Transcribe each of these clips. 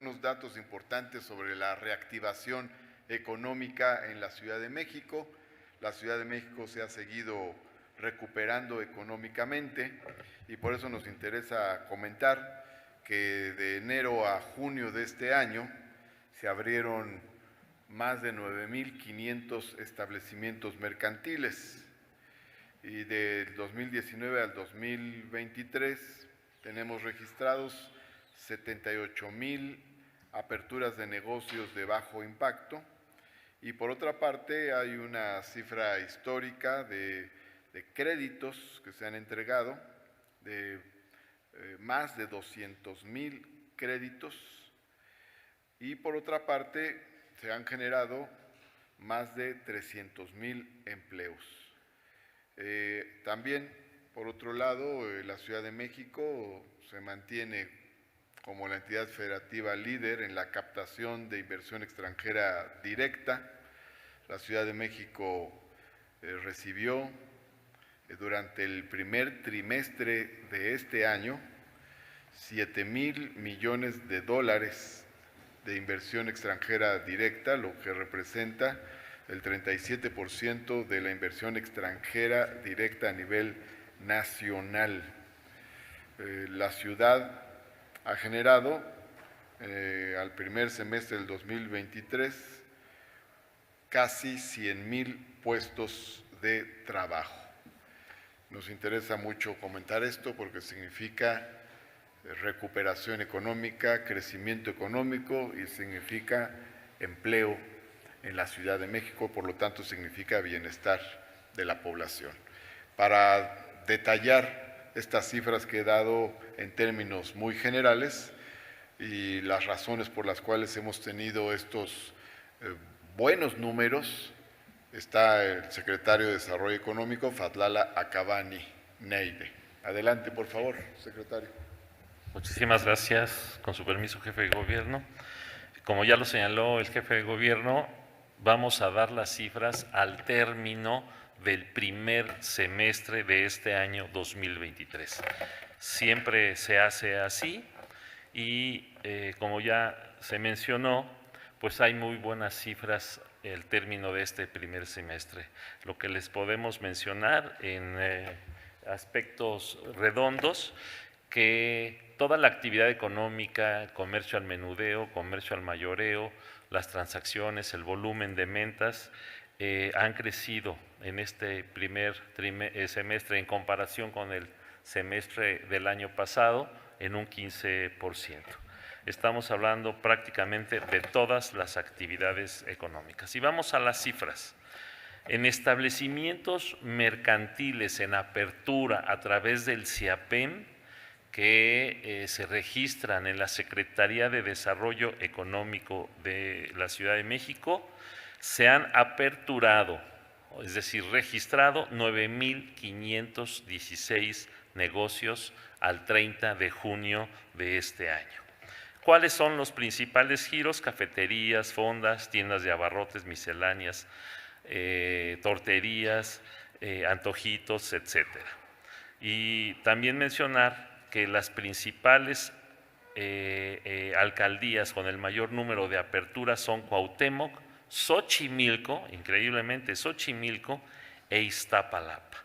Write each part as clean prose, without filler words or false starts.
unos datos importantes sobre la reactivación económica en la Ciudad de México. La Ciudad de México se ha seguido recuperando económicamente y por eso nos interesa comentar que de enero a junio de este año se abrieron más de 9.500 establecimientos mercantiles y del 2019 al 2023 tenemos registrados 78,000 aperturas de negocios de bajo impacto y por otra parte hay una cifra histórica de créditos que se han entregado de más de 200,000 créditos y por otra parte se han generado más de 300,000 empleos. También, por otro lado, la Ciudad de México se mantiene como la entidad federativa líder en la captación de inversión extranjera directa. La Ciudad de México recibió durante el primer trimestre de este año 7,000 millones de dólares de inversión extranjera directa, lo que representa el 37% de la inversión extranjera directa a nivel nacional. La ciudad ha generado al primer semestre del 2023 casi 100,000 puestos de trabajo. Nos interesa mucho comentar esto porque significa recuperación económica, crecimiento económico y significa empleo en la Ciudad de México, por lo tanto significa bienestar de la población. Para detallar estas cifras que he dado en términos muy generales y las razones por las cuales hemos tenido estos buenos números, está el secretario de Desarrollo Económico, Fadlala Acabani Neide. Adelante, por favor, secretario. Muchísimas gracias. Con su permiso, jefe de gobierno. Como ya lo señaló el jefe de gobierno, vamos a dar las cifras al término del primer semestre de este año 2023. Siempre se hace así y como ya se mencionó, pues hay muy buenas cifras el término de este primer semestre. Lo que les podemos mencionar en aspectos redondos, que toda la actividad económica, comercio al menudeo, comercio al mayoreo, las transacciones, el volumen de ventas han crecido en este primer semestre en comparación con el semestre del año pasado en un 15%. Estamos hablando prácticamente de todas las actividades económicas. Y vamos a las cifras. En establecimientos mercantiles en apertura a través del CIAPEM, que se registran en la Secretaría de Desarrollo Económico de la Ciudad de México, se han aperturado, es decir, registrado 9,516 negocios al 30 de junio de este año. ¿Cuáles son los principales giros? Cafeterías, fondas, tiendas de abarrotes, misceláneas, torterías, antojitos, etcétera. Y también mencionar que las principales alcaldías con el mayor número de aperturas son Cuauhtémoc, Xochimilco, increíblemente Xochimilco e Iztapalapa.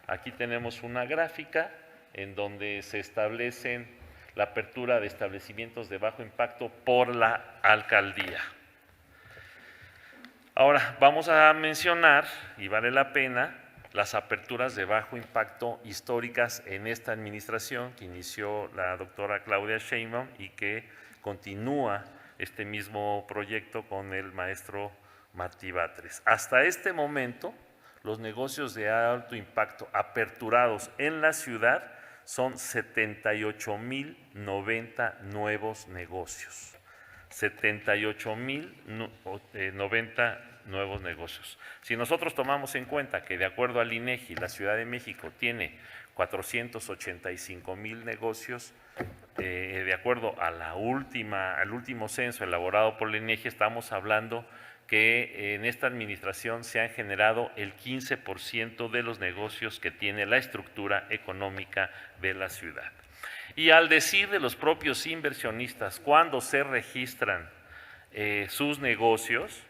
Aquí tenemos una gráfica en donde se establecen la apertura de establecimientos de bajo impacto por la alcaldía. Ahora vamos a mencionar, y vale la pena, las aperturas de bajo impacto históricas en esta administración que inició la doctora Claudia Sheinbaum y que continúa este mismo proyecto con el maestro Martí Batres. Hasta este momento, los negocios de alto impacto aperturados en la ciudad son 78,090 nuevos negocios. 78,090 nuevos negocios. Si nosotros tomamos en cuenta que de acuerdo al INEGI, la Ciudad de México tiene 485,000 negocios, de acuerdo a al último censo elaborado por el INEGI, estamos hablando que en esta administración se han generado el 15% de los negocios que tiene la estructura económica de la ciudad. Y al decir de los propios inversionistas, cuando se registran sus negocios,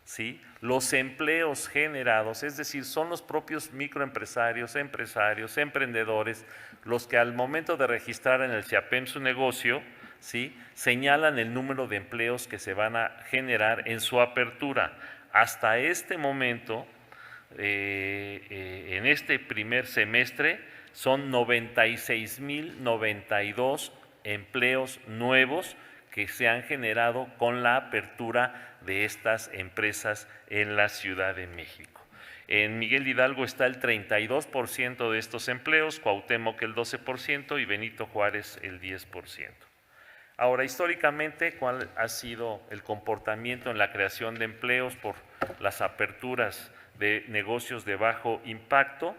¿sí?, los empleos generados, es decir, son los propios microempresarios, empresarios, emprendedores, los que al momento de registrar en el CIAPEM su negocio, ¿sí?, señalan el número de empleos que se van a generar en su apertura. Hasta este momento, en este primer semestre, son 96,092 empleos nuevos que se han generado con la apertura de estas empresas en la Ciudad de México. En Miguel Hidalgo está el 32% de estos empleos, Cuauhtémoc el 12% y Benito Juárez el 10%. Ahora, históricamente, ¿cuál ha sido el comportamiento en la creación de empleos por las aperturas de negocios de bajo impacto?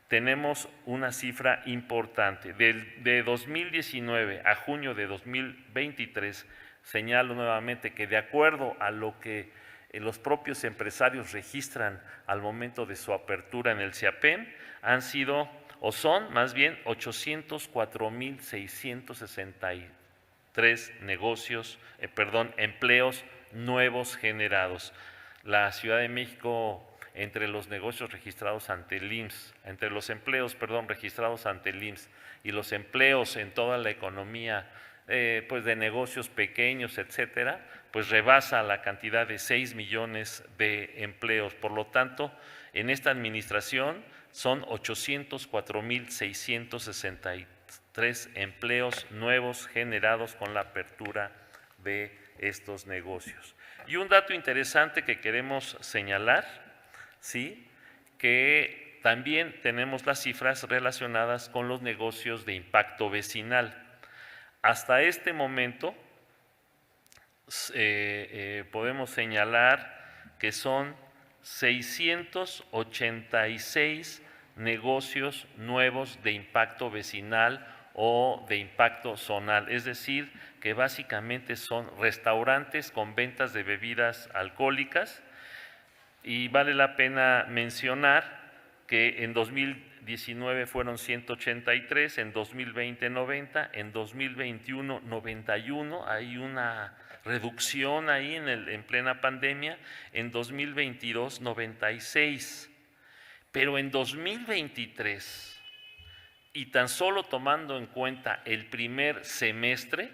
Tenemos una cifra importante. De 2019 a junio de 2023, señalo nuevamente que de acuerdo a lo que los propios empresarios registran al momento de su apertura en el CIAPEM, han sido, o son más bien, 804,663 empleos nuevos generados. La Ciudad de México, entre los negocios registrados ante el IMSS, entre los empleos, registrados ante el IMSS y los empleos en toda la economía, pues de negocios pequeños, etcétera, pues rebasa la cantidad de 6 millones de empleos. Por lo tanto, en esta administración son 804,663 empleos nuevos generados con la apertura de estos negocios. Y un dato interesante que queremos señalar, ¿sí?, que también tenemos las cifras relacionadas con los negocios de impacto vecinal. Hasta este momento podemos señalar que son 686 negocios nuevos de impacto vecinal o de impacto zonal, es decir, que básicamente son restaurantes con ventas de bebidas alcohólicas. Y vale la pena mencionar que en 2019 fueron 183, en 2020 90, en 2021 91, hay una reducción ahí en plena pandemia, en 2022 96, pero en 2023, y tan solo tomando en cuenta el primer semestre,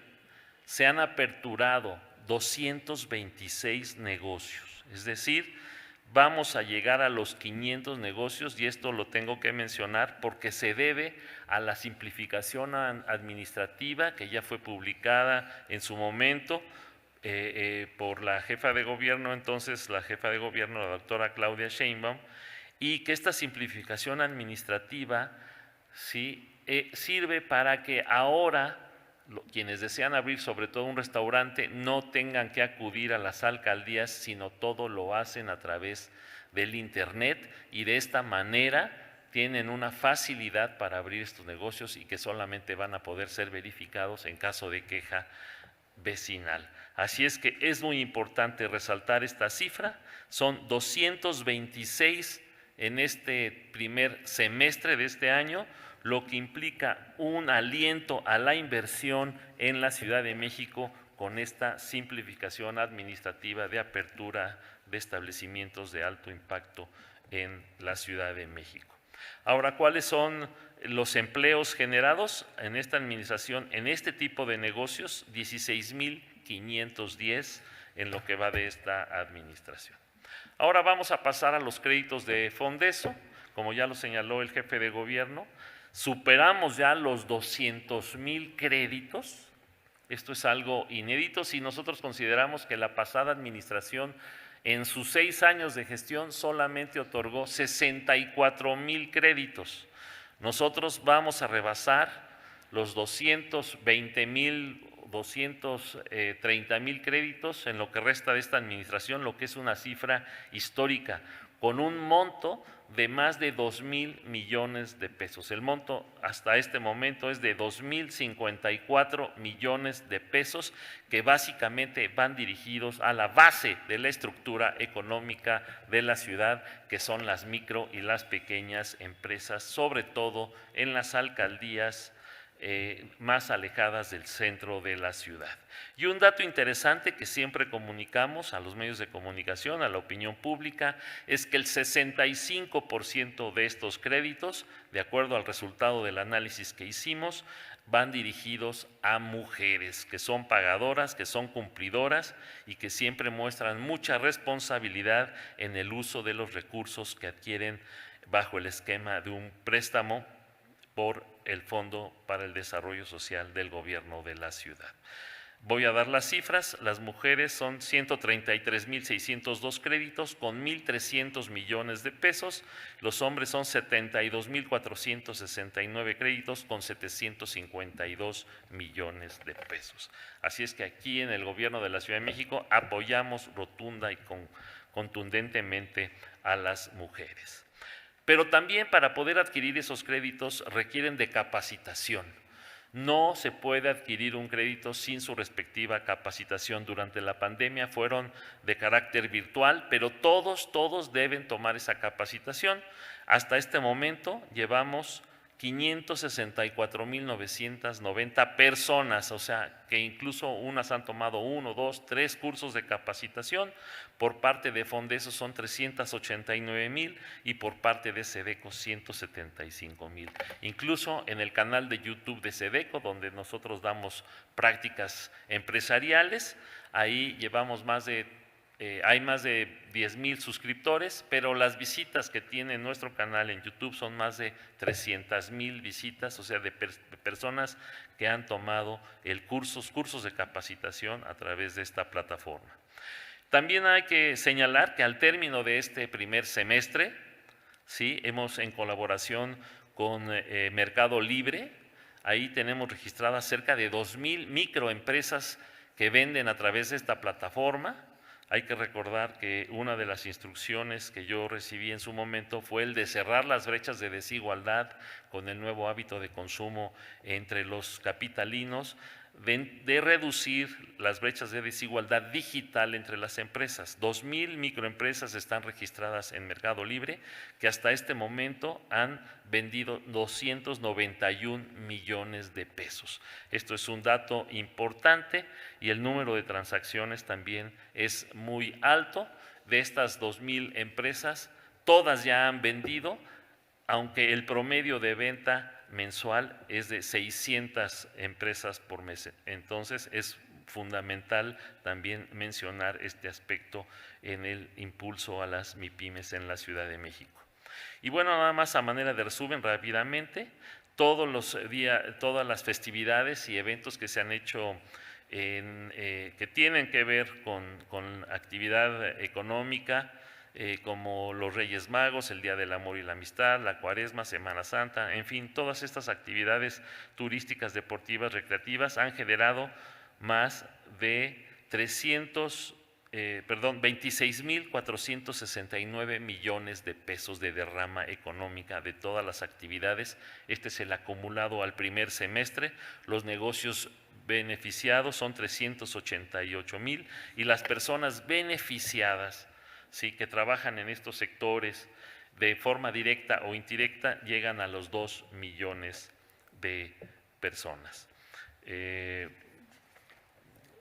se han aperturado 226 negocios, es decir, vamos a llegar a los 500 negocios, y esto lo tengo que mencionar porque se debe a la simplificación administrativa que ya fue publicada en su momento por la jefa de gobierno, entonces la jefa de gobierno, la doctora Claudia Sheinbaum, y que esta simplificación administrativa, ¿sí?, sirve para que ahora quienes desean abrir sobre todo un restaurante no tengan que acudir a las alcaldías, sino todo lo hacen a través del internet, y de esta manera tienen una facilidad para abrir estos negocios y que solamente van a poder ser verificados en caso de queja vecinal. Así es que es muy importante resaltar esta cifra, son 226 en este primer semestre de este año, lo que implica un aliento a la inversión en la Ciudad de México con esta simplificación administrativa de apertura de establecimientos de alto impacto en la Ciudad de México. Ahora, ¿cuáles son los empleos generados en esta administración en este tipo de negocios? 16,510 en lo que va de esta administración. Ahora vamos a pasar a los créditos de Fondeso, como ya lo señaló el jefe de gobierno. Superamos ya los 200,000 créditos. Esto es algo inédito si nosotros consideramos que la pasada administración en sus 6 años de gestión solamente otorgó 64,000 créditos. Nosotros vamos a rebasar los 220,000, 230,000 créditos en lo que resta de esta administración, lo que es una cifra histórica, con un monto de más de 2,000 millones de pesos. El monto hasta este momento es de 2,054 millones de pesos, que básicamente van dirigidos a la base de la estructura económica de la ciudad, que son las micro y las pequeñas empresas, sobre todo en las alcaldías más alejadas del centro de la ciudad. Y un dato interesante que siempre comunicamos a los medios de comunicación, a la opinión pública, es que el 65% de estos créditos, de acuerdo al resultado del análisis que hicimos, van dirigidos a mujeres que son pagadoras, que son cumplidoras y que siempre muestran mucha responsabilidad en el uso de los recursos que adquieren bajo el esquema de un préstamo por el Fondo para el Desarrollo Social del Gobierno de la ciudad. Voy a dar las cifras. Las mujeres son 133.602 créditos con 1.300 millones de pesos. Los hombres son 72.469 créditos con 752 millones de pesos. Así es que aquí en el Gobierno de la Ciudad de México apoyamos rotunda y contundentemente a las mujeres. Pero también para poder adquirir esos créditos requieren de capacitación. No se puede adquirir un crédito sin su respectiva capacitación. Durante la pandemia fueron de carácter virtual, pero todos deben tomar esa capacitación. Hasta este momento llevamos 564.990 personas, o sea, que incluso unas han tomado 1, 2, 3 cursos de capacitación. Por parte de Fondeso son 389,000 y por parte de SEDECO 175,000. Incluso en el canal de YouTube de SEDECO, donde nosotros damos prácticas empresariales, ahí llevamos hay más de 10,000 suscriptores, pero las visitas que tiene nuestro canal en YouTube son más de 300,000 visitas, o sea, de personas que han tomado cursos de capacitación a través de esta plataforma. También hay que señalar que al término de este primer semestre, ¿sí?, hemos en colaboración con Mercado Libre, ahí tenemos registradas cerca de 2,000 microempresas que venden a través de esta plataforma. Hay que recordar que una de las instrucciones que yo recibí en su momento fue el de cerrar las brechas de desigualdad con el nuevo hábito de consumo entre los capitalinos, de reducir las brechas de desigualdad digital entre las empresas. 2,000 microempresas están registradas en Mercado Libre, que hasta este momento han vendido 291 millones de pesos. Esto es un dato importante y el número de transacciones también es muy alto. De estas 2,000 empresas, todas ya han vendido, aunque el promedio de venta mensual es de 600 empresas por mes. Entonces es fundamental también mencionar este aspecto en el impulso a las MIPYMES en la Ciudad de México. Y bueno, nada más a manera de resumen rápidamente, todas las festividades y eventos que se han hecho que tienen que ver con actividad económica, como los Reyes Magos, el Día del Amor y la Amistad, la Cuaresma, Semana Santa, en fin, todas estas actividades turísticas, deportivas, recreativas han generado más de 26,469 millones de pesos de derrama económica de todas las actividades. Este es el acumulado al primer semestre. Los negocios beneficiados son 388,000 y las personas beneficiadas, sí, que trabajan en estos sectores de forma directa o indirecta, llegan a los 2 millones de personas.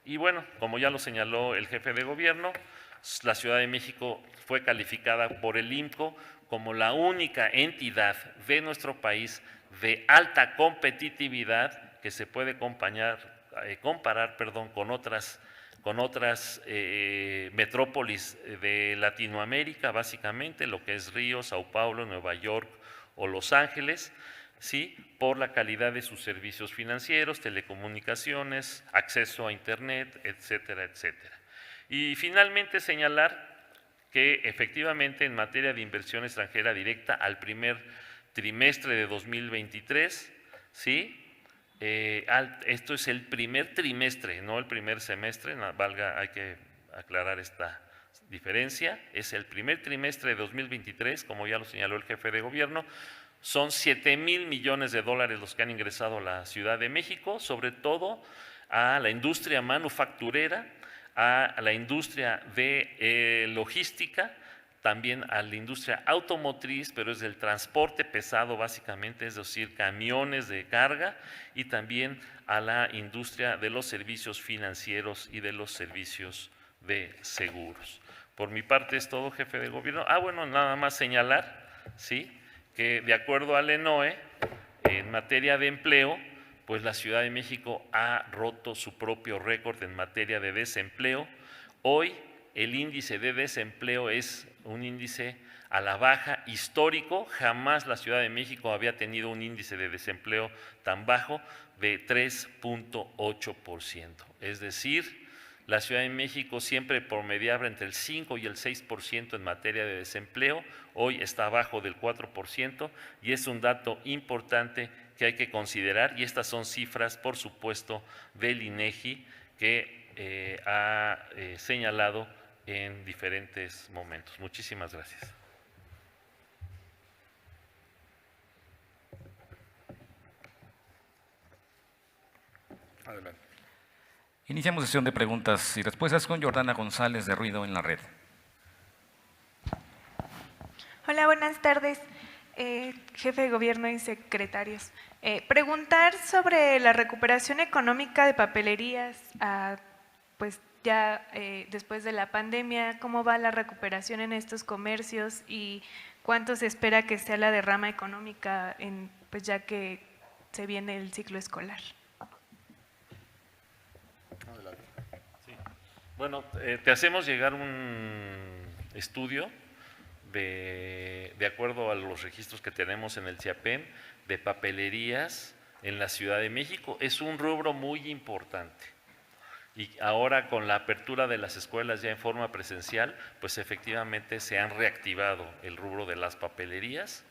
Y bueno, como ya lo señaló el jefe de gobierno, la Ciudad de México fue calificada por el INCO como la única entidad de nuestro país de alta competitividad que se puede comparar con otras metrópolis de Latinoamérica, básicamente lo que es Río, Sao Paulo, Nueva York o Los Ángeles, ¿sí?, por la calidad de sus servicios financieros, telecomunicaciones, acceso a Internet, etcétera, etcétera. Y finalmente señalar que efectivamente en materia de inversión extranjera directa al primer trimestre de 2023, ¿sí?, esto es el primer trimestre, no el primer semestre, hay que aclarar esta diferencia, es el primer trimestre de 2023, como ya lo señaló el jefe de gobierno, son 7,000 millones de dólares los que han ingresado a la Ciudad de México, sobre todo a la industria manufacturera, a la industria de logística, también a la industria automotriz, pero es del transporte pesado básicamente, es decir, camiones de carga, y también a la industria de los servicios financieros y de los servicios de seguros. Por mi parte es todo, jefe de gobierno. Bueno, nada más señalar, ¿sí?, que de acuerdo al ENOE, en materia de empleo, pues la Ciudad de México ha roto su propio récord en materia de desempleo. Hoy el índice de desempleo es un índice a la baja histórico. Jamás la Ciudad de México había tenido un índice de desempleo tan bajo, de 3.8%. Es decir, la Ciudad de México siempre promediaba entre el 5 y el 6% en materia de desempleo, hoy está abajo del 4%, y es un dato importante que hay que considerar, y estas son cifras, por supuesto, del INEGI, que ha señalado en diferentes momentos. Muchísimas gracias. Adelante. Iniciamos sesión de preguntas y respuestas con Jordana González de Ruido en la Red. Hola, buenas tardes, jefe de gobierno y secretarios. Preguntar sobre la recuperación económica de papelerías, pues ya después de la pandemia, ¿cómo va la recuperación en estos comercios y cuánto se espera que sea la derrama económica pues ya que se viene el ciclo escolar? Sí. Bueno, te hacemos llegar un estudio de acuerdo a los registros que tenemos en el CIAPEM de papelerías en la Ciudad de México. Es un rubro muy importante. Y ahora con la apertura de las escuelas ya en forma presencial, pues efectivamente se han reactivado el rubro de las papelerías.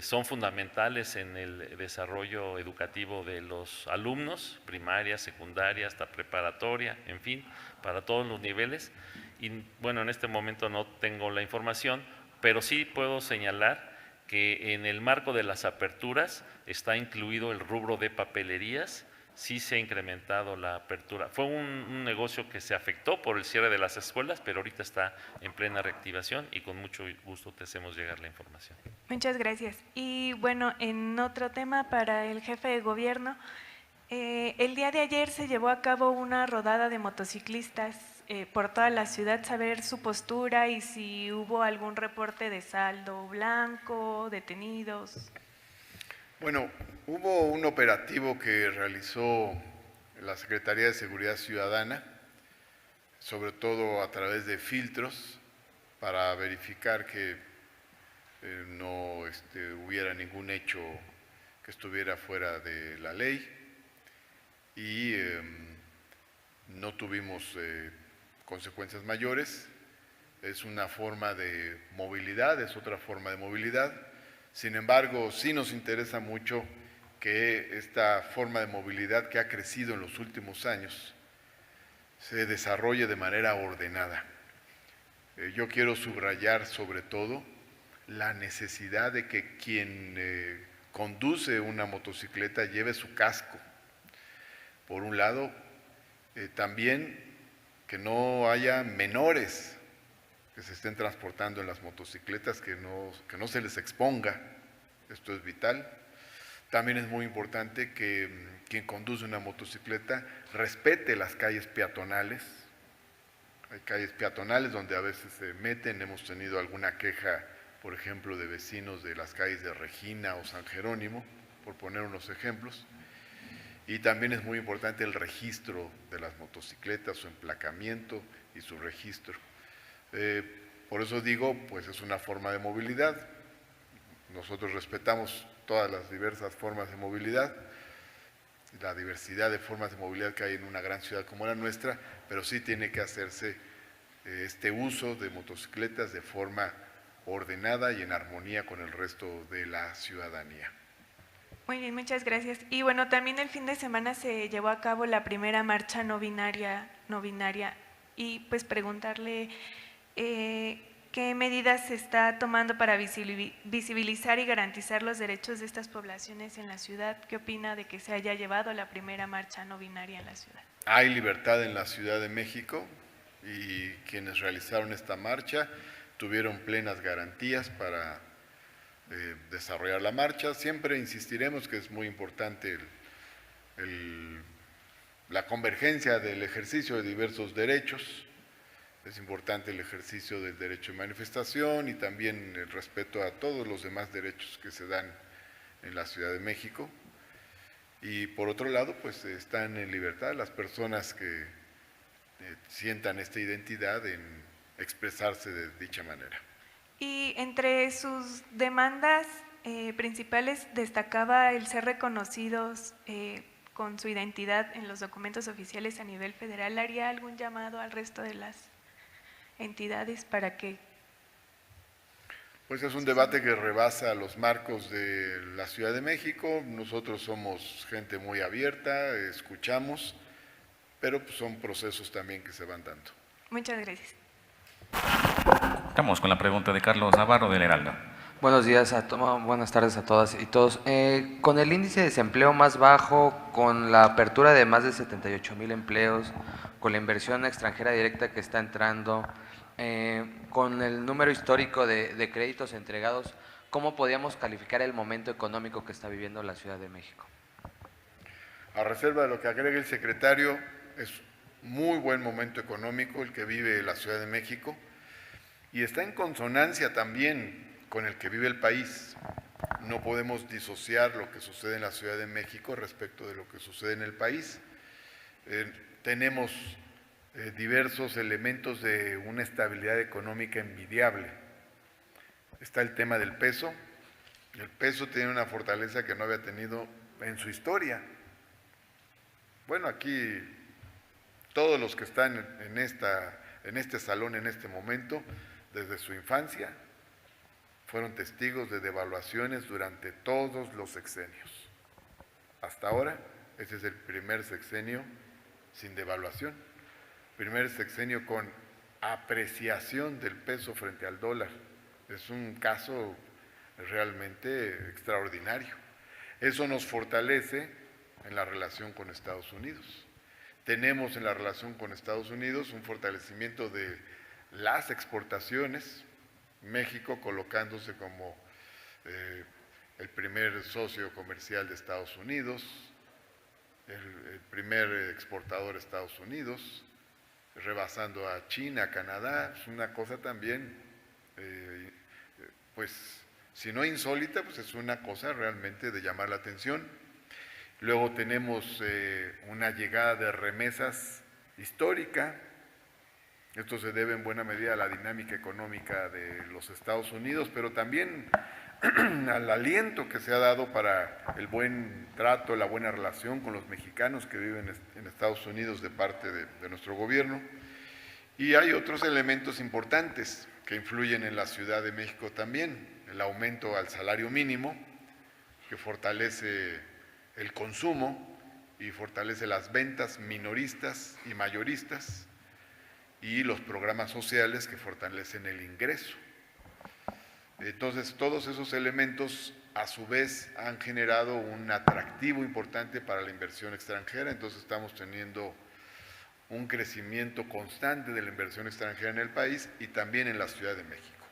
Son fundamentales en el desarrollo educativo de los alumnos, primaria, secundaria, hasta preparatoria, en fin, para todos los niveles. Y bueno, en este momento no tengo la información, pero sí puedo señalar que en el marco de las aperturas está incluido el rubro de papelerías. Sí se ha incrementado la apertura. Fue un negocio que se afectó por el cierre de las escuelas, pero ahorita está en plena reactivación y con mucho gusto te hacemos llegar la información. Muchas gracias. Y bueno, en otro tema para el jefe de gobierno, el día de ayer se llevó a cabo una rodada de motociclistas por toda la ciudad, saber su postura y si hubo algún reporte de saldo blanco, detenidos. Bueno, hubo un operativo que realizó la Secretaría de Seguridad Ciudadana, sobre todo a través de filtros, para verificar que no hubiera ningún hecho que estuviera fuera de la ley, y no tuvimos consecuencias mayores. Es una forma de movilidad, es otra forma de movilidad. Sin embargo, sí nos interesa mucho que esta forma de movilidad que ha crecido en los últimos años se desarrolle de manera ordenada. Yo quiero subrayar sobre todo la necesidad de que quien conduce una motocicleta lleve su casco. Por un lado, también que no haya menores que se estén transportando en las motocicletas, que no se les exponga. Esto es vital. También es muy importante que quien conduce una motocicleta respete las calles peatonales. Hay calles peatonales donde a veces se meten. Hemos tenido alguna queja, por ejemplo, de vecinos de las calles de Regina o San Jerónimo, por poner unos ejemplos. Y también es muy importante el registro de las motocicletas, su emplacamiento y su registro. Por eso digo, pues es una forma de movilidad. Nosotros respetamos todas las diversas formas de movilidad, la diversidad de formas de movilidad que hay en una gran ciudad como la nuestra, pero sí tiene que hacerse este uso de motocicletas de forma ordenada y en armonía con el resto de la ciudadanía. Muy bien, muchas gracias. Y bueno, también el fin de semana se llevó a cabo la primera marcha no binaria, y pues preguntarle qué medidas se está tomando para visibilizar y garantizar los derechos de estas poblaciones en la ciudad. ¿Qué opina de que se haya llevado la primera marcha no binaria en la ciudad? Hay libertad en la Ciudad de México y quienes realizaron esta marcha tuvieron plenas garantías para desarrollar la marcha. Siempre insistiremos que es muy importante la convergencia del ejercicio de diversos derechos. Es importante el ejercicio del derecho de manifestación y también el respeto a todos los demás derechos que se dan en la Ciudad de México. Y por otro lado, pues están en libertad las personas que sientan esta identidad en expresarse de dicha manera. Y entre sus demandas principales destacaba el ser reconocidos con su identidad en los documentos oficiales a nivel federal. ¿Haría algún llamado al resto de las entidades para que? Pues es un debate que rebasa los marcos de la Ciudad de México. Nosotros somos gente muy abierta, escuchamos, pero pues son procesos también que se van dando. Muchas gracias. Vamos con la pregunta de Carlos Navarro del Heraldo. Buenos días, buenas tardes a todas y todos. Con el índice de desempleo más bajo, con la apertura de más de 78,000 empleos, con la inversión extranjera directa que está entrando, con el número histórico de créditos entregados, ¿cómo podríamos calificar el momento económico que está viviendo la Ciudad de México? A reserva de lo que agregue el secretario, es muy buen momento económico el que vive la Ciudad de México y está en consonancia también con el que vive el país. No podemos disociar lo que sucede en la Ciudad de México respecto de lo que sucede en el país. Tenemos diversos elementos de una estabilidad económica envidiable. Está el tema del peso. El peso tiene una fortaleza que no había tenido en su historia. Bueno, aquí todos los que están en este salón en este momento, desde su infancia, fueron testigos de devaluaciones durante todos los sexenios. Hasta ahora, ese es el primer sexenio sin devaluación, primer sexenio con apreciación del peso frente al dólar. Es un caso realmente extraordinario. Eso nos fortalece en la relación con Estados Unidos. Tenemos en la relación con Estados Unidos un fortalecimiento de las exportaciones, México colocándose como el primer socio comercial de Estados Unidos, el primer exportador de Estados Unidos, rebasando a China, a Canadá. Es una cosa también, pues, si no insólita, pues es una cosa realmente de llamar la atención. Luego tenemos una llegada de remesas histórica. Esto se debe en buena medida a la dinámica económica de los Estados Unidos, pero también al aliento que se ha dado para el buen trato, la buena relación con los mexicanos que viven en Estados Unidos de parte de nuestro gobierno. Y hay otros elementos importantes que influyen en la Ciudad de México también. El aumento al salario mínimo, que fortalece el consumo y fortalece las ventas minoristas y mayoristas, y los programas sociales que fortalecen el ingreso. Entonces, todos esos elementos a su vez han generado un atractivo importante para la inversión extranjera. Entonces estamos teniendo un crecimiento constante de la inversión extranjera en el país y también en la Ciudad de México.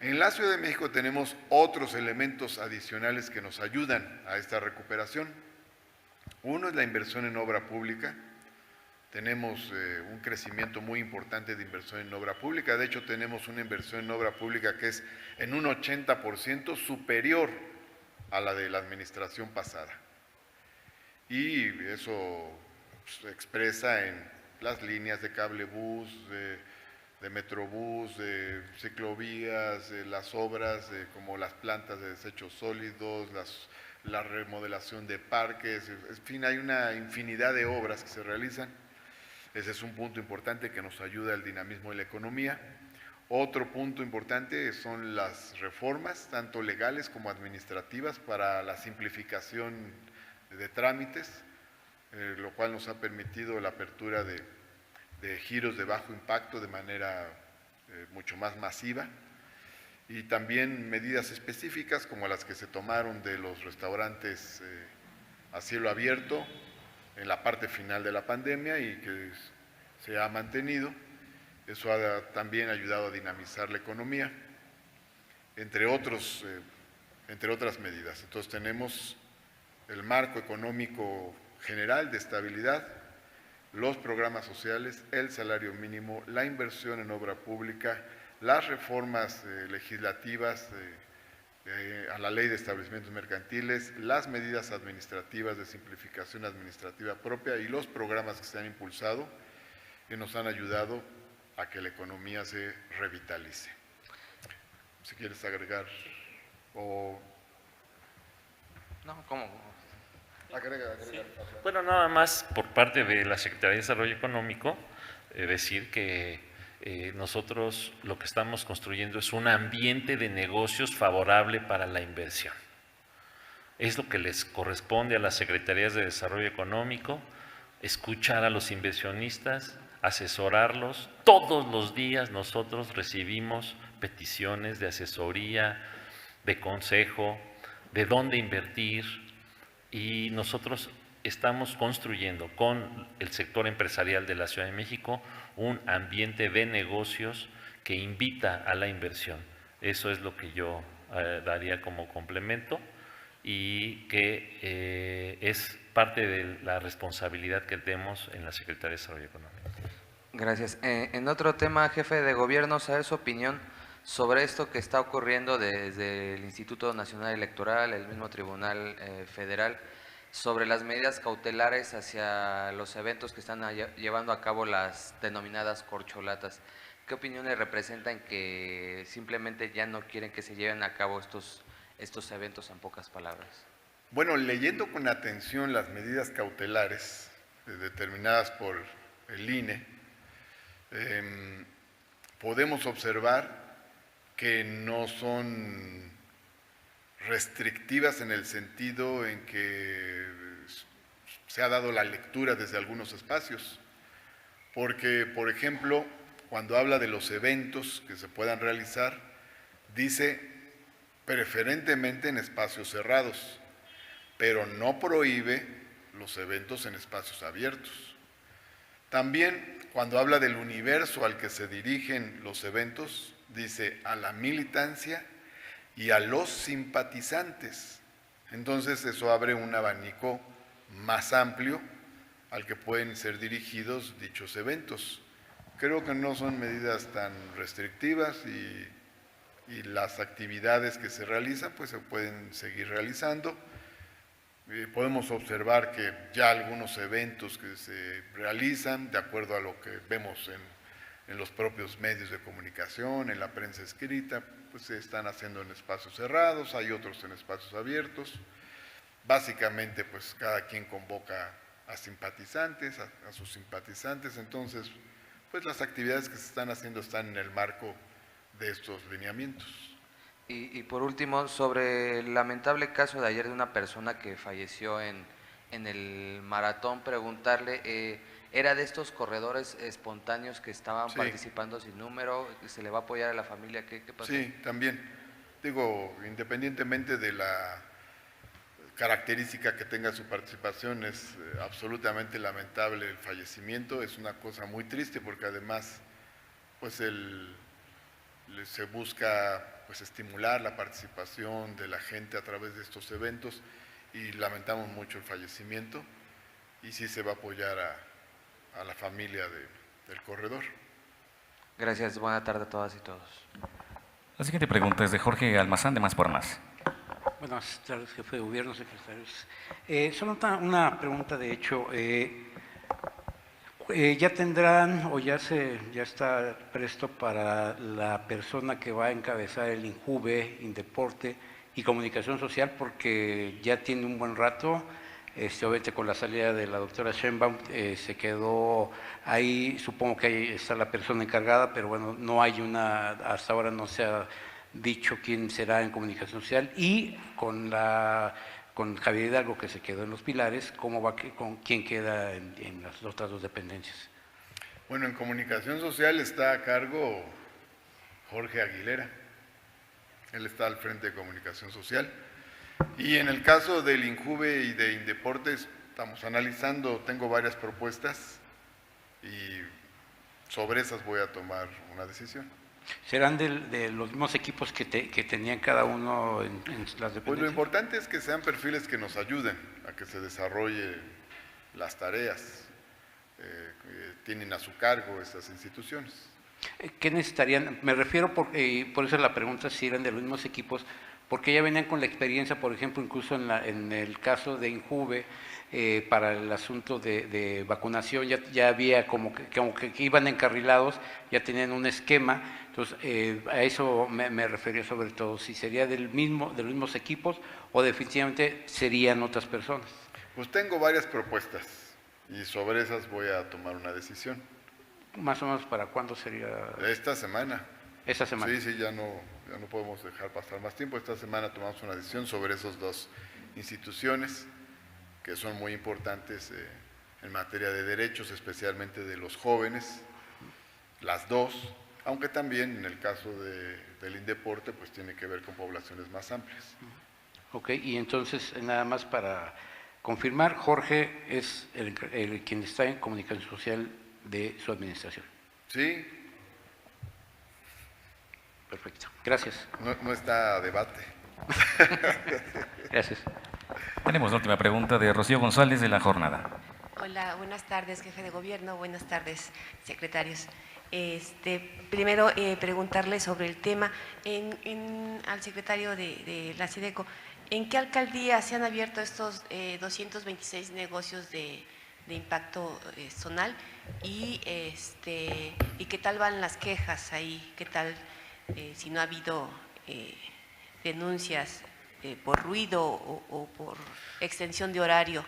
En la Ciudad de México tenemos otros elementos adicionales que nos ayudan a esta recuperación. Uno es la inversión en obra pública. Tenemos un crecimiento muy importante de inversión en obra pública. De hecho, tenemos una inversión en obra pública que es en un 80% superior a la de la administración pasada. Y eso se expresa en las líneas de cablebús, de metrobús, de ciclovías, las obras como las plantas de desechos sólidos, la remodelación de parques, en fin, hay una infinidad de obras que se realizan. Ese es un punto importante que nos ayuda al dinamismo de la economía. Otro punto importante son las reformas, tanto legales como administrativas, para la simplificación de trámites, lo cual nos ha permitido la apertura de giros de bajo impacto de manera mucho más masiva, y también medidas específicas como las que se tomaron de los restaurantes a cielo abierto en la parte final de la pandemia y que se ha mantenido, Eso ha también ayudado a dinamizar la economía, entre otras medidas. Entonces tenemos el marco económico general de estabilidad, los programas sociales, el salario mínimo, la inversión en obra pública, las reformas legislativas a la ley de establecimientos mercantiles, las medidas administrativas de simplificación administrativa propia y los programas que se han impulsado que nos han ayudado a que la economía se revitalice. Si quieres agregar o... No, ¿cómo? Agrega. Sí. Bueno, nada más por parte de la Secretaría de Desarrollo Económico, decir que nosotros lo que estamos construyendo es un ambiente de negocios favorable para la inversión. Es lo que les corresponde a las Secretarías de Desarrollo Económico, escuchar a los inversionistas, asesorarlos. Todos los días nosotros recibimos peticiones de asesoría, de consejo, de dónde invertir, y nosotros estamos construyendo con el sector empresarial de la Ciudad de México un ambiente de negocios que invita a la inversión. Eso es lo que yo daría como complemento y que es parte de la responsabilidad que tenemos en la Secretaría de Desarrollo Económico. Gracias. En otro tema, jefe de gobierno, saber su opinión sobre esto que está ocurriendo desde el Instituto Nacional Electoral, el mismo Tribunal Federal, sobre las medidas cautelares hacia los eventos que están llevando a cabo las denominadas corcholatas. ¿Qué opiniones representan que simplemente ya no quieren que se lleven a cabo estos eventos, en pocas palabras? Bueno, leyendo con atención las medidas cautelares determinadas por el INE, podemos observar que no son restrictivas en el sentido en que se ha dado la lectura desde algunos espacios, porque, por ejemplo, cuando habla de los eventos que se puedan realizar, dice preferentemente en espacios cerrados, pero no prohíbe los eventos en espacios abiertos. También, cuando habla del universo al que se dirigen los eventos, dice a la militancia y a los simpatizantes. Entonces eso abre un abanico más amplio al que pueden ser dirigidos dichos eventos. Creo que no son medidas tan restrictivas y las actividades que se realizan pues se pueden seguir realizando. Podemos observar que ya algunos eventos que se realizan, de acuerdo a lo que vemos en los propios medios de comunicación, en la prensa escrita, pues se están haciendo en espacios cerrados, hay otros en espacios abiertos. Básicamente, pues cada quien convoca a simpatizantes, a sus simpatizantes, entonces, pues las actividades que se están haciendo están en el marco de estos lineamientos. Y por último, sobre el lamentable caso de ayer de una persona que falleció en el maratón, preguntarle, ¿era de estos corredores espontáneos que estaban participando sin número? ¿Se le va a apoyar a la familia? ¿Qué pasó? Sí, también. Digo, independientemente de la característica que tenga su participación, es absolutamente lamentable el fallecimiento, es una cosa muy triste porque además pues se busca pues estimular la participación de la gente a través de estos eventos y lamentamos mucho el fallecimiento y sí se va a apoyar a la familia del corredor. Gracias, buena tarde a todas y todos. La siguiente pregunta es de Jorge Almazán, de Más por Más. Buenas tardes, jefe de gobierno, secretarios. Solo una pregunta, de hecho, ya tendrán o ya está presto para la persona que va a encabezar el INJUVE, INDEPORTE y Comunicación Social, porque ya tiene un buen rato, obviamente con la salida de la doctora Sheinbaum se quedó ahí, supongo que ahí está la persona encargada, pero bueno, no hay hasta ahora no se ha dicho quién será en Comunicación Social, y con Javier Hidalgo, que se quedó en los Pilares, con quién queda en las otras dos dependencias. Bueno, en Comunicación Social está a cargo Jorge Aguilera, él está al frente de Comunicación Social, y en el caso del INJUVE y de INDEPORTE estamos analizando, tengo varias propuestas y sobre esas voy a tomar una decisión. ¿Serán de los mismos equipos que tenían cada uno en las dependencias? Pues lo importante es que sean perfiles que nos ayuden a que se desarrolle las tareas que tienen a su cargo estas instituciones. ¿Qué necesitarían? Me refiero, por eso la pregunta si eran de los mismos equipos, porque ya venían con la experiencia, por ejemplo, incluso en el caso de INJUVE, para el asunto de vacunación, ya había como que iban encarrilados, ya tenían un esquema. Entonces, a eso me refería sobre todo, si sería de los mismos equipos o definitivamente serían otras personas. Pues tengo varias propuestas y sobre esas voy a tomar una decisión. Más o menos, ¿para cuándo sería? Esta semana. Esta semana. Sí, ya no podemos dejar pasar más tiempo. Esta semana tomamos una decisión sobre esas dos instituciones que son muy importantes en materia de derechos, especialmente de los jóvenes, las dos, aunque también en el caso del INDEPORTE, pues tiene que ver con poblaciones más amplias. Ok, y entonces, nada más para confirmar, Jorge es quien está en comunicación social de su administración. Sí. Perfecto, gracias. No está a debate. Gracias. Tenemos la última pregunta de Rocío González de La Jornada. Hola, buenas tardes, jefe de gobierno, buenas tardes, secretarios. Primero, preguntarle sobre el tema al secretario de la SIDECO. ¿En qué alcaldía se han abierto estos 226 negocios de impacto zonal? Y qué tal van las quejas ahí, qué tal si no ha habido denuncias por ruido o por extensión de horario.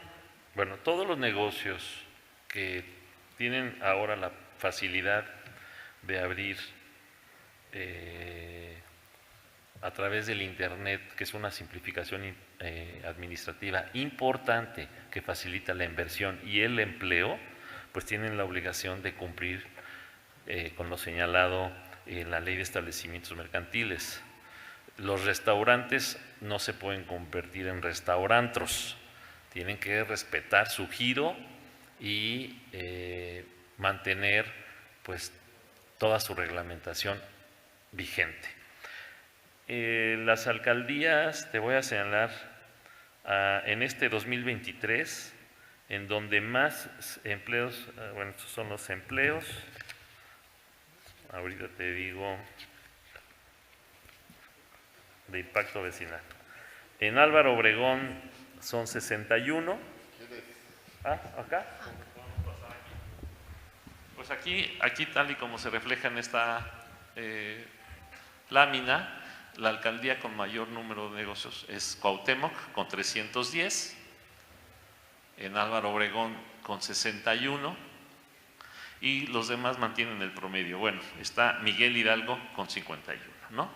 Bueno, todos los negocios que tienen ahora la facilidad de abrir a través del Internet, que es una simplificación administrativa importante que facilita la inversión y el empleo, pues tienen la obligación de cumplir con lo señalado en la Ley de Establecimientos Mercantiles. Los restaurantes no se pueden convertir en restaurantros, tienen que respetar su giro y mantener pues toda su reglamentación vigente. Las alcaldías, te voy a señalar, en este 2023, en donde más empleos, bueno, estos son los empleos, ahorita te digo, de impacto vecinal. En Álvaro Obregón son 61. ¿Acá? Pues aquí tal y como se refleja en esta lámina, la alcaldía con mayor número de negocios es Cuauhtémoc con 310, en Álvaro Obregón con 61 y los demás mantienen el promedio. Bueno, está Miguel Hidalgo con 51, ¿no?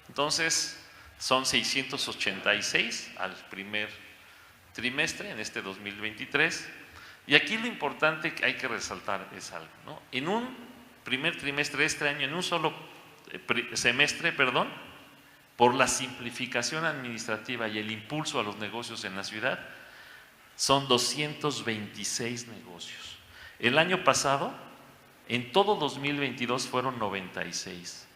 Entonces, son 686 al primer trimestre en este 2023. Y aquí lo importante que hay que resaltar es algo, ¿no? En un primer trimestre de este año, en un solo semestre, por la simplificación administrativa y el impulso a los negocios en la ciudad, son 226 negocios. El año pasado, en todo 2022 fueron 96,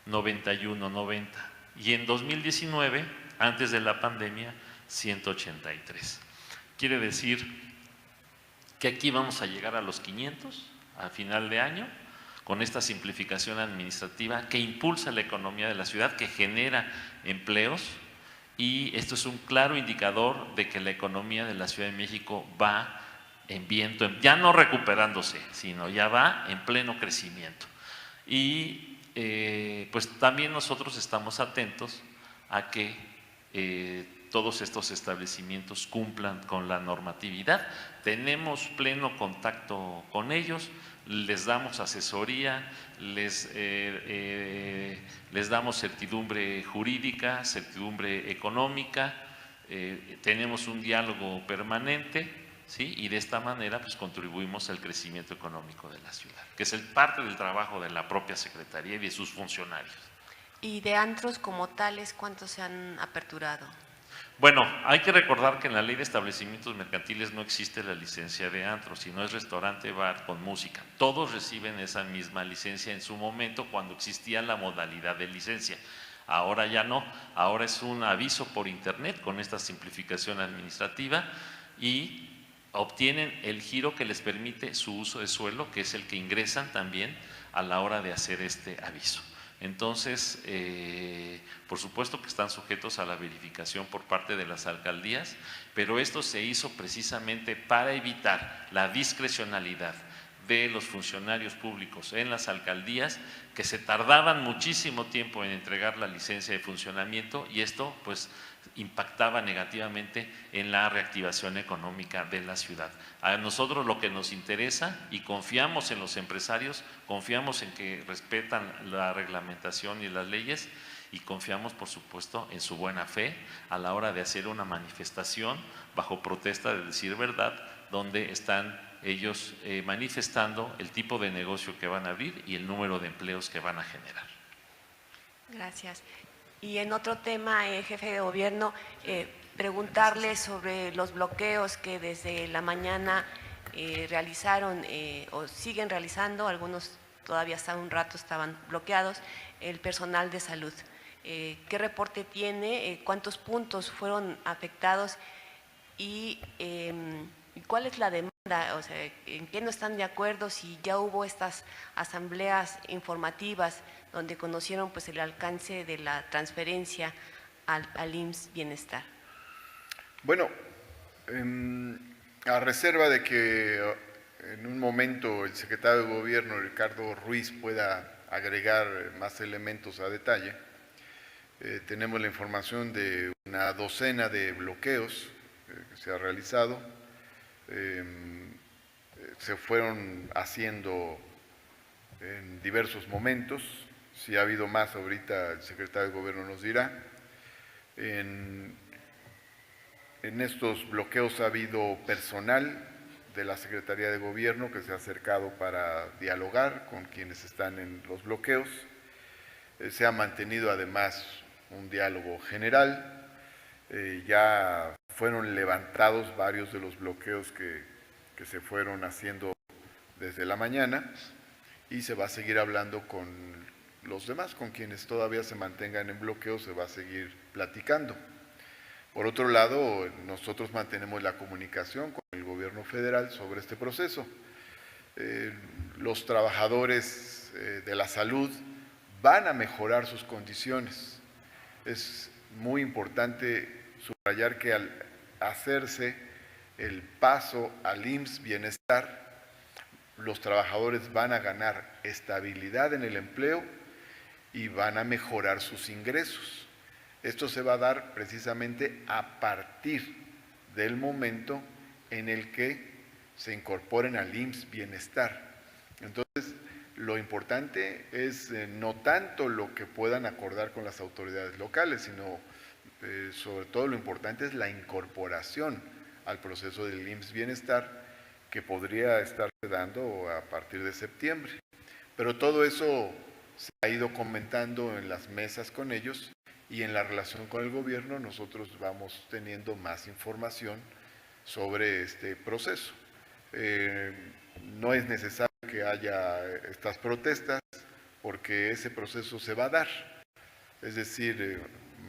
91, 90. Y en 2019, antes de la pandemia, 183. Quiere decir que aquí vamos a llegar a los 500 a final de año con esta simplificación administrativa que impulsa la economía de la ciudad, que genera empleos, y esto es un claro indicador de que la economía de la Ciudad de México va en viento, ya no recuperándose, sino ya va en pleno crecimiento. Y pues también nosotros estamos atentos a que todos estos establecimientos cumplan con la normatividad. Tenemos pleno contacto con ellos, les damos asesoría, les damos certidumbre jurídica, certidumbre económica, tenemos un diálogo permanente, ¿sí? Y de esta manera pues contribuimos al crecimiento económico de la ciudad, que es parte del trabajo de la propia Secretaría y de sus funcionarios. ¿Y de antros como tales cuántos se han aperturado? Bueno, hay que recordar que en la ley de establecimientos mercantiles no existe la licencia de antro, sino es restaurante, bar con música. Todos reciben esa misma licencia en su momento cuando existía la modalidad de licencia. Ahora ya no, ahora es un aviso por internet con esta simplificación administrativa y obtienen el giro que les permite su uso de suelo, que es el que ingresan también a la hora de hacer este aviso. Entonces, por supuesto que están sujetos a la verificación por parte de las alcaldías, pero esto se hizo precisamente para evitar la discrecionalidad de los funcionarios públicos en las alcaldías, que se tardaban muchísimo tiempo en entregar la licencia de funcionamiento, y esto pues impactaba negativamente en la reactivación económica de la ciudad. A nosotros lo que nos interesa, y confiamos en los empresarios, confiamos en que respetan la reglamentación y las leyes, y confiamos por supuesto en su buena fe a la hora de hacer una manifestación bajo protesta de decir verdad, donde están ellos manifestando el tipo de negocio que van a abrir y el número de empleos que van a generar. Gracias. Y en otro tema, jefe de gobierno, preguntarle sobre los bloqueos que desde la mañana realizaron o siguen realizando, algunos todavía hasta un rato estaban bloqueados, el personal de salud. ¿Qué reporte tiene? ¿Cuántos puntos fueron afectados? Y ¿cuál es la demanda? O sea, ¿en qué no están de acuerdo? Si ya hubo estas asambleas informativas donde conocieron pues el alcance de la transferencia al IMSS Bienestar. Bueno, a reserva de que en un momento el secretario de Gobierno, Ricardo Ruiz, pueda agregar más elementos a detalle, tenemos la información de una docena de bloqueos que se ha realizado. Se fueron haciendo en diversos momentos. Si ha habido más, ahorita el secretario de Gobierno nos dirá. En estos bloqueos ha habido personal de la Secretaría de Gobierno que se ha acercado para dialogar con quienes están en los bloqueos. Se ha mantenido además un diálogo general. Ya fueron levantados varios de los bloqueos que se fueron haciendo desde la mañana, y se va a seguir hablando con los demás, con quienes todavía se mantengan en bloqueo, se va a seguir platicando. Por otro lado, nosotros mantenemos la comunicación con el gobierno federal sobre este proceso. Los trabajadores de la salud van a mejorar sus condiciones. Es muy importante subrayar que al hacerse el paso al IMSS Bienestar, los trabajadores van a ganar estabilidad en el empleo y van a mejorar sus ingresos. Esto se va a dar precisamente a partir del momento en el que se incorporen al IMSS Bienestar. Entonces, lo importante es no tanto lo que puedan acordar con las autoridades locales, sino sobre todo lo importante es la incorporación al proceso del IMSS Bienestar, que podría estarse dando a partir de septiembre. Pero todo eso se ha ido comentando en las mesas con ellos, y en la relación con el gobierno nosotros vamos teniendo más información sobre este proceso. No es necesario que haya estas protestas porque ese proceso se va a dar. Es decir,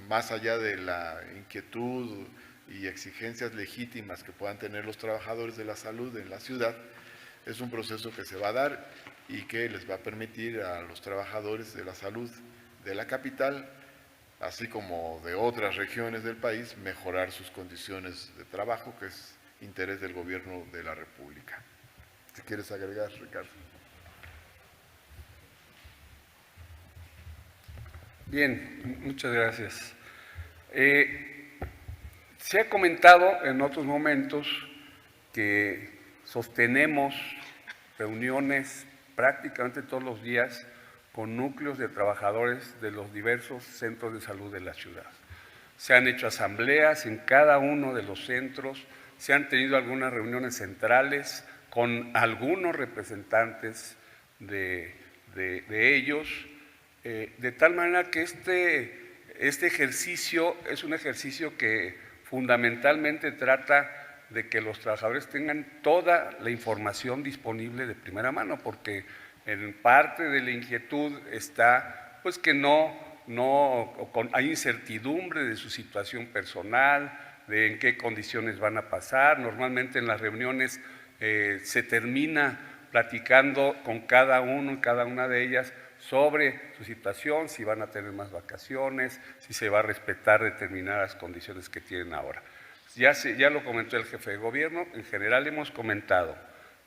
más allá de la inquietud y exigencias legítimas que puedan tener los trabajadores de la salud en la ciudad, es un proceso que se va a dar y que les va a permitir a los trabajadores de la salud de la capital, así como de otras regiones del país, mejorar sus condiciones de trabajo, que es interés del gobierno de la República. Si quieres agregar, Ricardo. Bien, muchas gracias. Se ha comentado en otros momentos que sostenemos reuniones prácticamente todos los días con núcleos de trabajadores de los diversos centros de salud de la ciudad. Se han hecho asambleas en cada uno de los centros, se han tenido algunas reuniones centrales con algunos representantes de ellos, de tal manera que este ejercicio es un ejercicio que fundamentalmente trata de que los trabajadores tengan toda la información disponible de primera mano, porque en parte de la inquietud está pues que hay incertidumbre de su situación personal, de en qué condiciones van a pasar. Normalmente en las reuniones se termina platicando con cada uno y cada una de ellas sobre su situación, si van a tener más vacaciones, si se va a respetar determinadas condiciones que tienen ahora. Ya lo comentó el jefe de gobierno, en general hemos comentado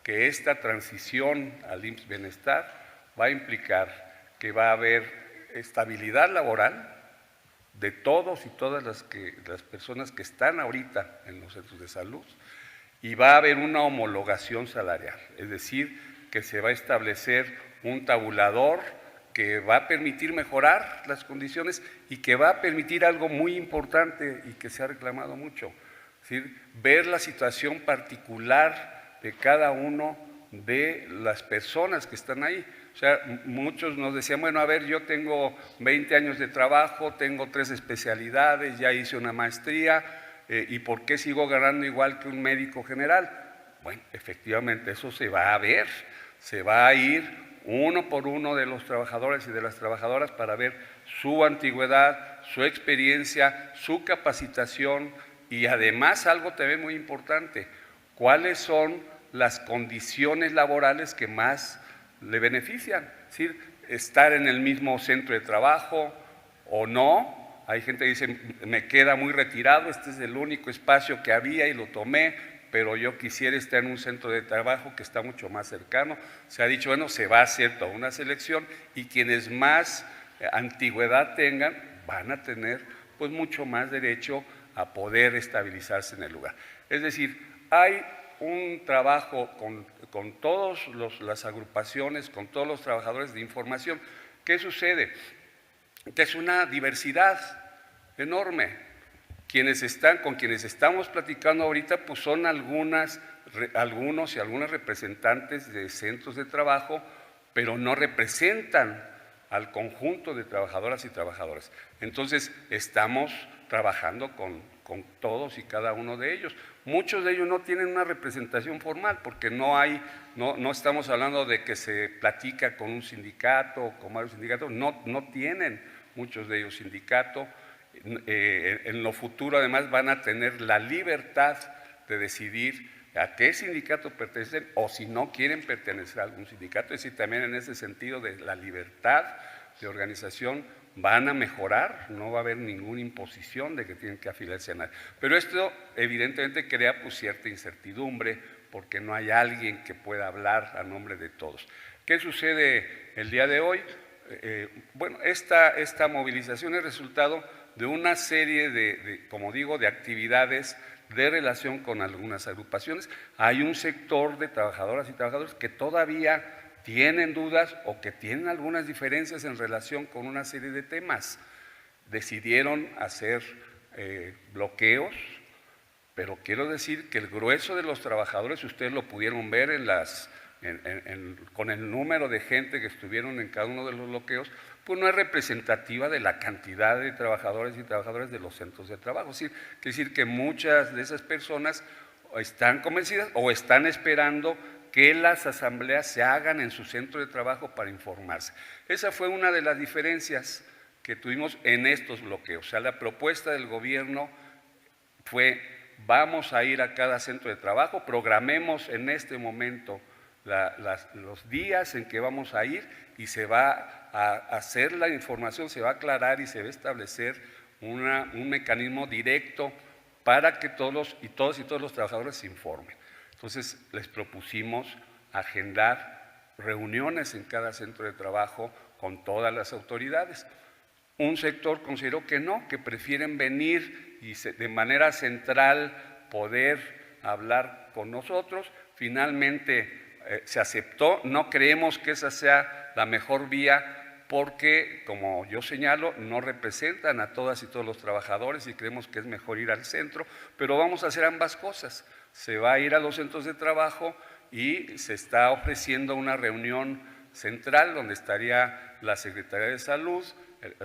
que esta transición al IMSS Bienestar va a implicar que va a haber estabilidad laboral de todos y todas las personas que están ahorita en los centros de salud, y va a haber una homologación salarial, es decir, que se va a establecer un tabulador que va a permitir mejorar las condiciones y que va a permitir algo muy importante y que se ha reclamado mucho, es decir, ver la situación particular de cada uno de las personas que están ahí. O sea, muchos nos decían, bueno, a ver, yo tengo 20 años de trabajo, tengo 3 especialidades, ya hice una maestría, ¿y por qué sigo ganando igual que un médico general? Bueno, efectivamente, eso se va a ver, se va a ir uno por uno de los trabajadores y de las trabajadoras para ver su antigüedad, su experiencia, su capacitación y además algo también muy importante, cuáles son las condiciones laborales que más le benefician, es decir, estar en el mismo centro de trabajo o no. Hay gente que dice, me queda muy retirado, este es el único espacio que había y lo tomé, pero yo quisiera estar en un centro de trabajo que está mucho más cercano. Se ha dicho, bueno, se va a hacer toda una selección y quienes más antigüedad tengan van a tener pues mucho más derecho a poder estabilizarse en el lugar. Es decir, hay un trabajo con todas las agrupaciones, con todos los trabajadores de información. ¿Qué sucede? Que es una diversidad enorme. Con quienes estamos platicando ahorita, pues son algunos y algunas representantes de centros de trabajo, pero no representan al conjunto de trabajadoras y trabajadores. Entonces, estamos trabajando con todos y cada uno de ellos. Muchos de ellos no tienen una representación formal, porque no estamos hablando de que se platica con un sindicato o con varios sindicatos, no tienen muchos de ellos sindicato. En lo futuro además van a tener la libertad de decidir a qué sindicato pertenecen o si no quieren pertenecer a algún sindicato. Es decir, también en ese sentido de la libertad de organización van a mejorar, no va a haber ninguna imposición de que tienen que afiliarse a nadie. Pero esto evidentemente crea pues cierta incertidumbre porque no hay alguien que pueda hablar a nombre de todos. ¿Qué sucede el día de hoy? Bueno, esta movilización es resultado de una serie como digo, de actividades de relación con algunas agrupaciones. Hay un sector de trabajadoras y trabajadores que todavía tienen dudas o que tienen algunas diferencias en relación con una serie de temas. Decidieron hacer bloqueos, pero quiero decir que el grueso de los trabajadores, ustedes lo pudieron ver con el número de gente que estuvieron en cada uno de los bloqueos, pues no es representativa de la cantidad de trabajadores y trabajadoras de los centros de trabajo. Es decir, que muchas de esas personas están convencidas o están esperando que las asambleas se hagan en su centro de trabajo para informarse. Esa fue una de las diferencias que tuvimos en estos bloqueos. O sea, la propuesta del gobierno fue, vamos a ir a cada centro de trabajo, programemos en este momento los días en que vamos a ir y se va a hacer la información, se va a aclarar y se va a establecer un mecanismo directo para que todos los trabajadores se informen. Entonces, les propusimos agendar reuniones en cada centro de trabajo con todas las autoridades. Un sector consideró que no, que prefieren venir y de manera central poder hablar con nosotros. Finalmente se aceptó. No creemos que esa sea la mejor vía porque, como yo señalo, no representan a todas y todos los trabajadores y creemos que es mejor ir al centro, pero vamos a hacer ambas cosas. Se va a ir a los centros de trabajo y se está ofreciendo una reunión central donde estaría la Secretaría de Salud,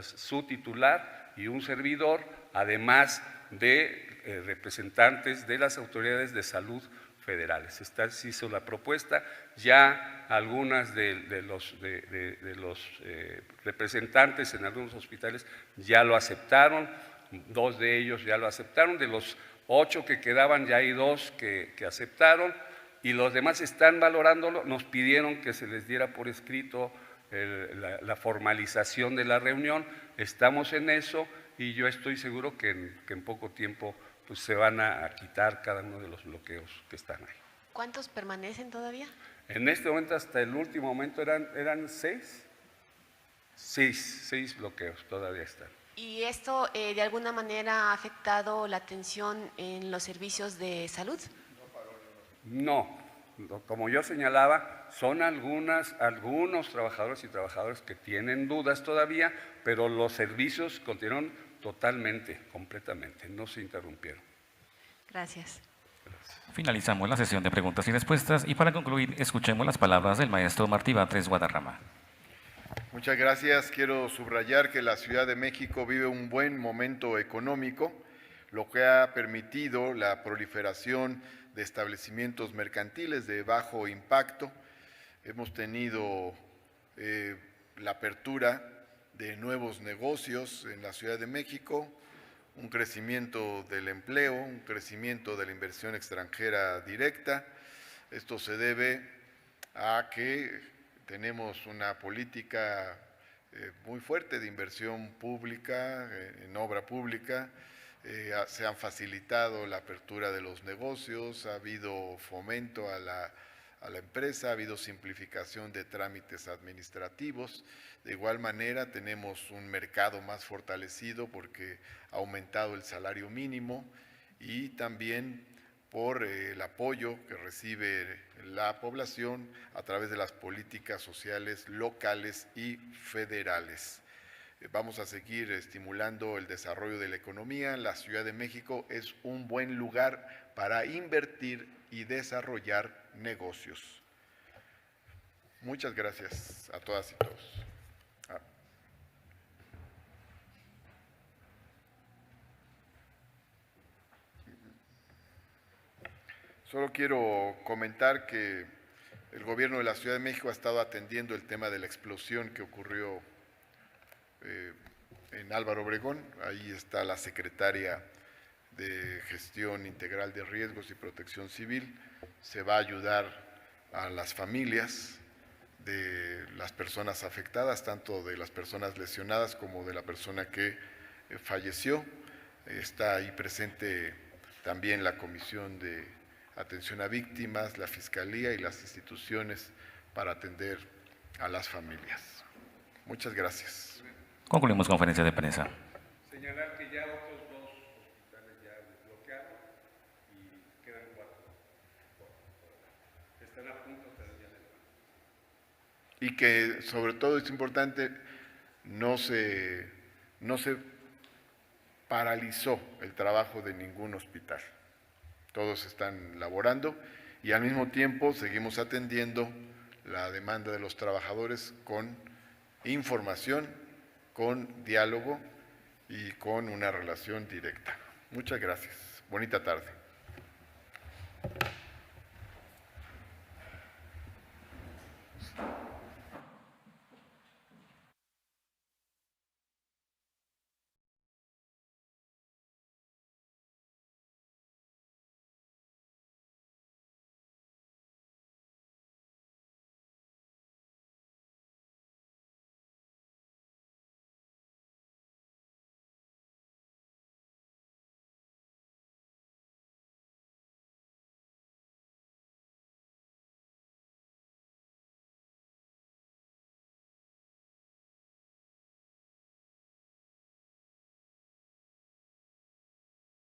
su titular y un servidor, además de representantes de las autoridades de salud federales. Se hizo la propuesta, ya algunas de los representantes en algunos hospitales ya lo aceptaron, 2 de ellos ya lo aceptaron, de los 8 que quedaban ya hay 2 que aceptaron y los demás están valorándolo. Nos pidieron que se les diera por escrito la formalización de la reunión, estamos en eso y yo estoy seguro que en poco tiempo pues, se van a quitar cada uno de los bloqueos que están ahí. ¿Cuántos permanecen todavía? En este momento, hasta el último momento, eran 6. 6 bloqueos todavía están. ¿Y esto de alguna manera ha afectado la atención en los servicios de salud? No, como yo señalaba, son algunos trabajadores y trabajadoras que tienen dudas todavía, pero los servicios continuaron totalmente, completamente, no se interrumpieron. Gracias. Finalizamos la sesión de preguntas y respuestas y para concluir escuchemos las palabras del maestro Martí Batres Guadarrama. Muchas gracias. Quiero subrayar que la Ciudad de México vive un buen momento económico, lo que ha permitido la proliferación de establecimientos mercantiles de bajo impacto. Hemos tenido la apertura de nuevos negocios en la Ciudad de México, un crecimiento del empleo, un crecimiento de la inversión extranjera directa. Esto se debe a que tenemos una política muy fuerte de inversión pública, en obra pública. Se han facilitado la apertura de los negocios, ha habido fomento a la empresa, ha habido simplificación de trámites administrativos. De igual manera tenemos un mercado más fortalecido porque ha aumentado el salario mínimo y también por el apoyo que recibe la población a través de las políticas sociales locales y federales. Vamos a seguir estimulando el desarrollo de la economía. La Ciudad de México es un buen lugar para invertir y desarrollar negocios. Muchas gracias a todas y todos. Solo quiero comentar que el gobierno de la Ciudad de México ha estado atendiendo el tema de la explosión que ocurrió en Álvaro Obregón. Ahí está la secretaria de Gestión Integral de Riesgos y Protección Civil. Se va a ayudar a las familias de las personas afectadas, tanto de las personas lesionadas como de la persona que falleció. Está ahí presente también la Comisión de Atención a Víctimas, la Fiscalía y las instituciones para atender a las familias. Muchas gracias. Concluimos conferencia de prensa. Señalar que ya otros 2 hospitales ya desbloquearon y quedan 4. Están a punto de ya de... Y que sobre todo es importante, no se paralizó el trabajo de ningún hospital. Todos están laborando y al mismo tiempo seguimos atendiendo la demanda de los trabajadores con información, con diálogo y con una relación directa. Muchas gracias. Bonita tarde.